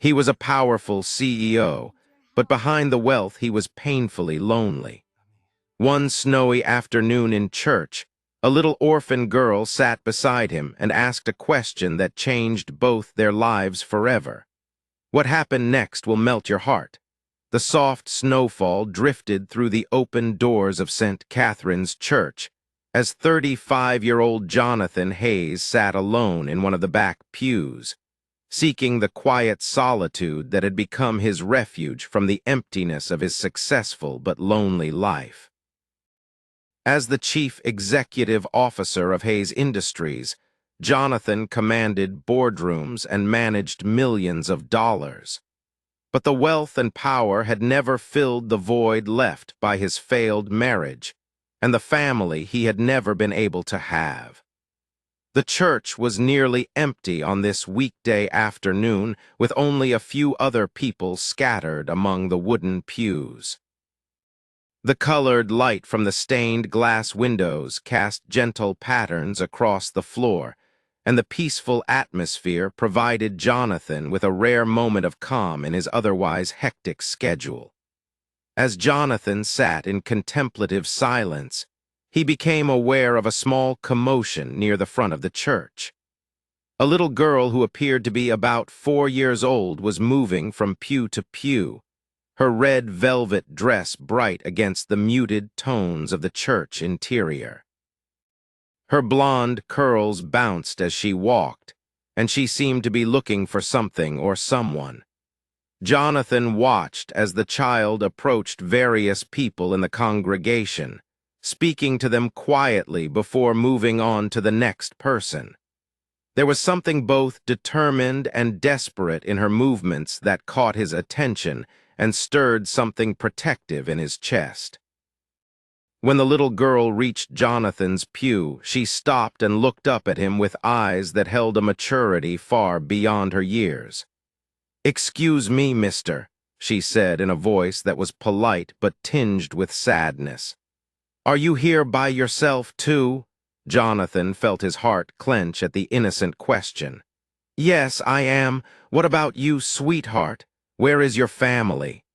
He was a powerful CEO, but behind the wealth he was painfully lonely. One snowy afternoon in church, a little orphan girl sat beside him and asked a question that changed both their lives forever. What happened next will melt your heart. The soft snowfall drifted through the open doors of St. Catherine's Church as 35-year-old Jonathan Hayes sat alone in one of the back pews, seeking the quiet solitude that had become his refuge from the emptiness of his successful but lonely life. As the chief executive officer of Hayes Industries, Jonathan commanded boardrooms and managed millions of dollars. But the wealth and power had never filled the void left by his failed marriage and the family he had never been able to have. The church was nearly empty on this weekday afternoon, with only a few other people scattered among the wooden pews. The colored light from the stained glass windows cast gentle patterns across the floor, and the peaceful atmosphere provided Jonathan with a rare moment of calm in his otherwise hectic schedule. As Jonathan sat in contemplative silence, he became aware of a small commotion near the front of the church. A little girl who appeared to be about 4 years old was moving from pew to pew, her red velvet dress bright against the muted tones of the church interior. Her blonde curls bounced as she walked, and she seemed to be looking for something or someone. Jonathan watched as the child approached various people in the congregation, speaking to them quietly before moving on to the next person. There was something both determined and desperate in her movements that caught his attention and stirred something protective in his chest. When the little girl reached Jonathan's pew, she stopped and looked up at him with eyes that held a maturity far beyond her years. "Excuse me, mister," she said in a voice that was polite but tinged with sadness. "Are you here by yourself, too?" Jonathan felt his heart clench at the innocent question. "Yes, I am. What about you, sweetheart? Where is your family?"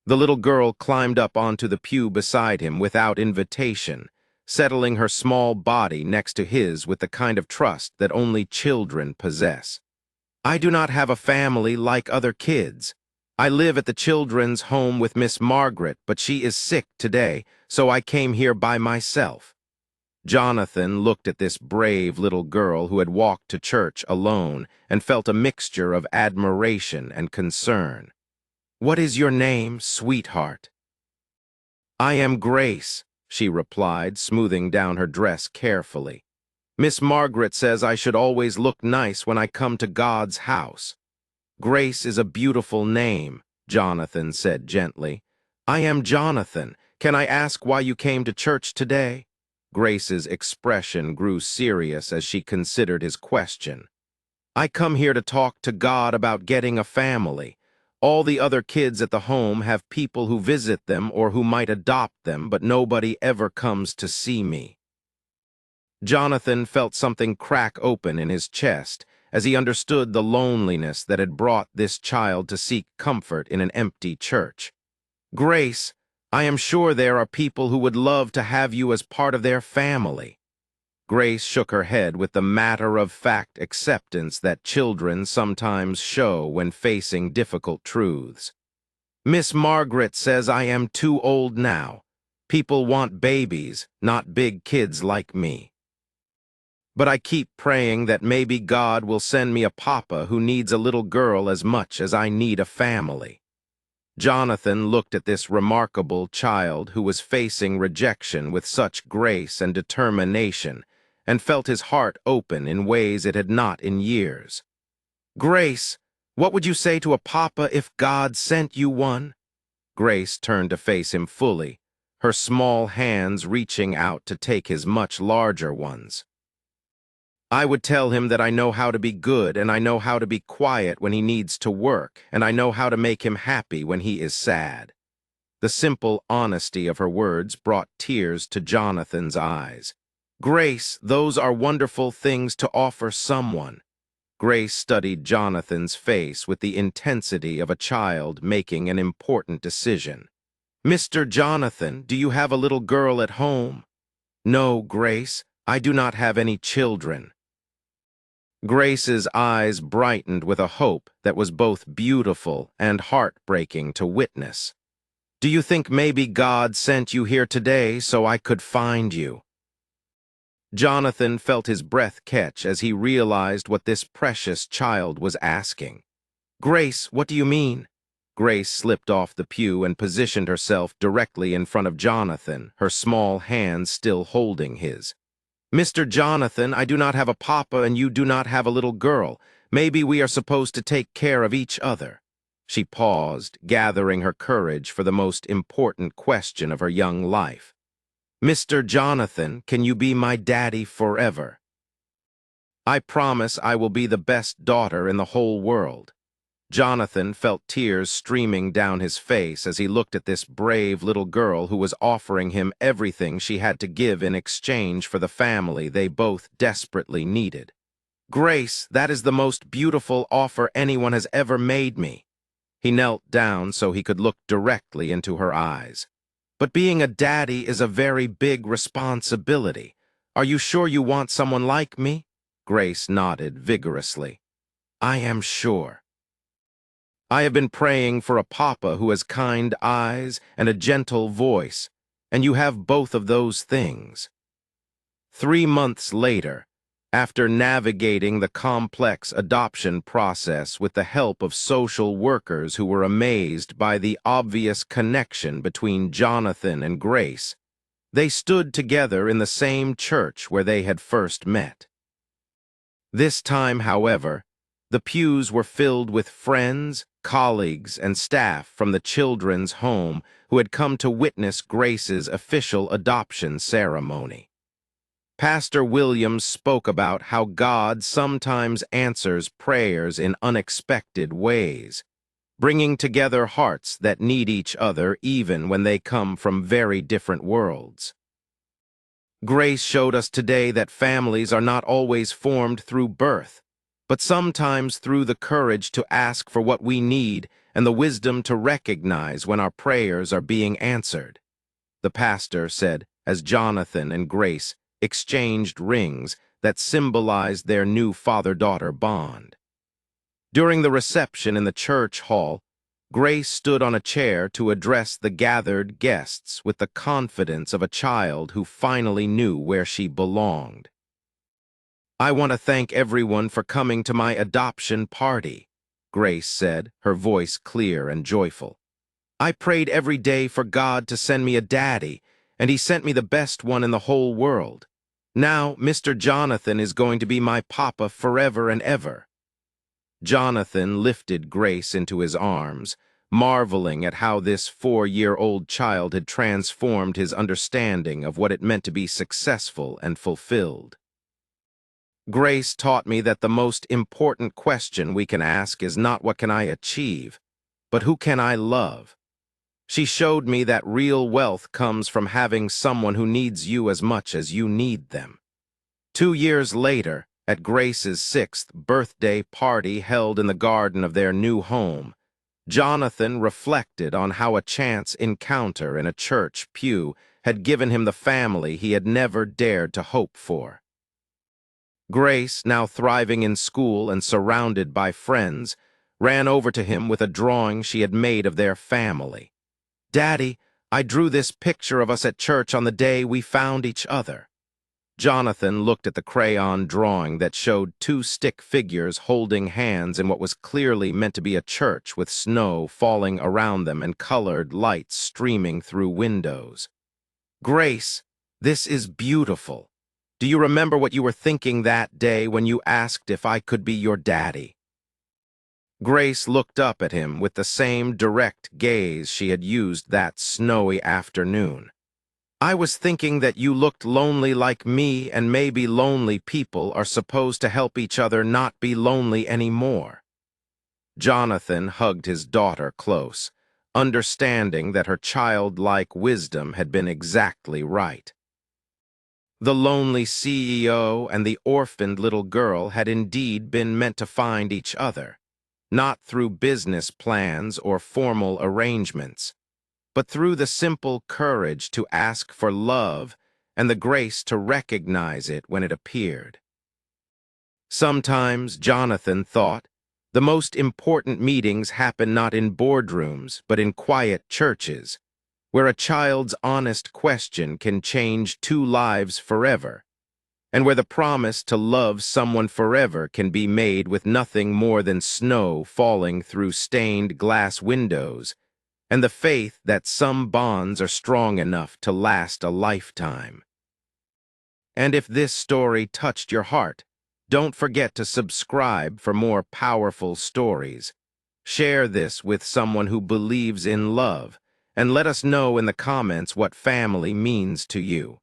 The little girl climbed up onto the pew beside him without invitation, settling her small body next to his with the kind of trust that only children possess. "I do not have a family like other kids. I live at the children's home with Miss Margaret, but she is sick today, so I came here by myself." Jonathan looked at this brave little girl who had walked to church alone and felt a mixture of admiration and concern. "What is your name, sweetheart?" "I am Grace," she replied, smoothing down her dress carefully. "Miss Margaret says I should always look nice when I come to God's house." "Grace is a beautiful name," Jonathan said gently. "I am Jonathan. Can I ask why you came to church today?" Grace's expression grew serious as she considered his question. "I come here to talk to God about getting a family. All the other kids at the home have people who visit them or who might adopt them, but nobody ever comes to see me." Jonathan felt something crack open in his chest as he understood the loneliness that had brought this child to seek comfort in an empty church. "Grace, I am sure there are people who would love to have you as part of their family." Grace shook her head with the matter-of-fact acceptance that children sometimes show when facing difficult truths. "Miss Margaret says I am too old now. People want babies, not big kids like me. But I keep praying that maybe God will send me a papa who needs a little girl as much as I need a family." Jonathan looked at this remarkable child who was facing rejection with such grace and determination, and felt his heart open in ways it had not in years. "Grace, what would you say to a papa if God sent you one?" Grace turned to face him fully, her small hands reaching out to take his much larger ones. "I would tell him that I know how to be good, and I know how to be quiet when he needs to work, and I know how to make him happy when he is sad." The simple honesty of her words brought tears to Jonathan's eyes. "Grace, those are wonderful things to offer someone. Grace studied Jonathan's face with the intensity of a child making an important decision. "Mr. Jonathan, do you have a little girl at home?" "No, Grace, I do not have any children." Grace's eyes brightened with a hope that was both beautiful and heartbreaking to witness. "Do you think maybe God sent you here today so I could find you?" Jonathan felt his breath catch as he realized what this precious child was asking. "Grace, what do you mean?" Grace slipped off the pew and positioned herself directly in front of Jonathan, her small hands still holding his. "Mr. Jonathan, I do not have a papa and you do not have a little girl. Maybe we are supposed to take care of each other." She paused, gathering her courage for the most important question of her young life. "Mr. Jonathan, can you be my daddy forever?" "I promise I will be the best daughter in the whole world." Jonathan felt tears streaming down his face as he looked at this brave little girl who was offering him everything she had to give in exchange for the family they both desperately needed. "Grace, that is the most beautiful offer anyone has ever made me." He knelt down so he could look directly into her eyes. "But being a daddy is a very big responsibility. Are you sure you want someone like me?" Grace nodded vigorously. "I am sure. I have been praying for a papa who has kind eyes and a gentle voice, and you have both of those things." 3 months later, after navigating the complex adoption process with the help of social workers who were amazed by the obvious connection between Jonathan and Grace, they stood together in the same church where they had first met. This time, however, the pews were filled with friends, colleagues, and staff from the children's home who had come to witness Grace's official adoption ceremony. Pastor Williams spoke about how God sometimes answers prayers in unexpected ways, bringing together hearts that need each other even when they come from very different worlds. Grace showed us today that families are not always formed through birth, but sometimes through the courage to ask for what we need and the wisdom to recognize when our prayers are being answered. The pastor said as Jonathan and Grace exchanged rings that symbolized their new father-daughter bond. During the reception in the church hall, Grace stood on a chair to address the gathered guests with the confidence of a child who finally knew where she belonged. "I want to thank everyone for coming to my adoption party," Grace said, her voice clear and joyful. "I prayed every day for God to send me a daddy, and he sent me the best one in the whole world. Now, Mr. Jonathan is going to be my papa forever and ever." Jonathan lifted Grace into his arms, marveling at how this 4-year-old child had transformed his understanding of what it meant to be successful and fulfilled. "Grace taught me that the most important question we can ask is not what can I achieve, but who can I love. She showed me that real wealth comes from having someone who needs you as much as you need them." 2 years later, at Grace's 6th birthday party held in the garden of their new home, Jonathan reflected on how a chance encounter in a church pew had given him the family he had never dared to hope for. Grace, now thriving in school and surrounded by friends, ran over to him with a drawing she had made of their family. "Daddy, I drew this picture of us at church on the day we found each other." Jonathan looked at the crayon drawing that showed 2 stick figures holding hands in what was clearly meant to be a church with snow falling around them and colored lights streaming through windows. "Grace, this is beautiful. Do you remember what you were thinking that day when you asked if I could be your daddy?" Grace looked up at him with the same direct gaze she had used that snowy afternoon. "I was thinking that you looked lonely like me, and maybe lonely people are supposed to help each other not be lonely anymore." Jonathan hugged his daughter close, understanding that her childlike wisdom had been exactly right. The lonely CEO and the orphaned little girl had indeed been meant to find each other, not through business plans or formal arrangements, but through the simple courage to ask for love and the grace to recognize it when it appeared. Sometimes, Jonathan thought, the most important meetings happen not in boardrooms, but in quiet churches, where a child's honest question can change two lives forever, and where the promise to love someone forever can be made with nothing more than snow falling through stained glass windows, and the faith that some bonds are strong enough to last a lifetime. And if this story touched your heart, don't forget to subscribe for more powerful stories. Share this with someone who believes in love, and let us know in the comments what family means to you.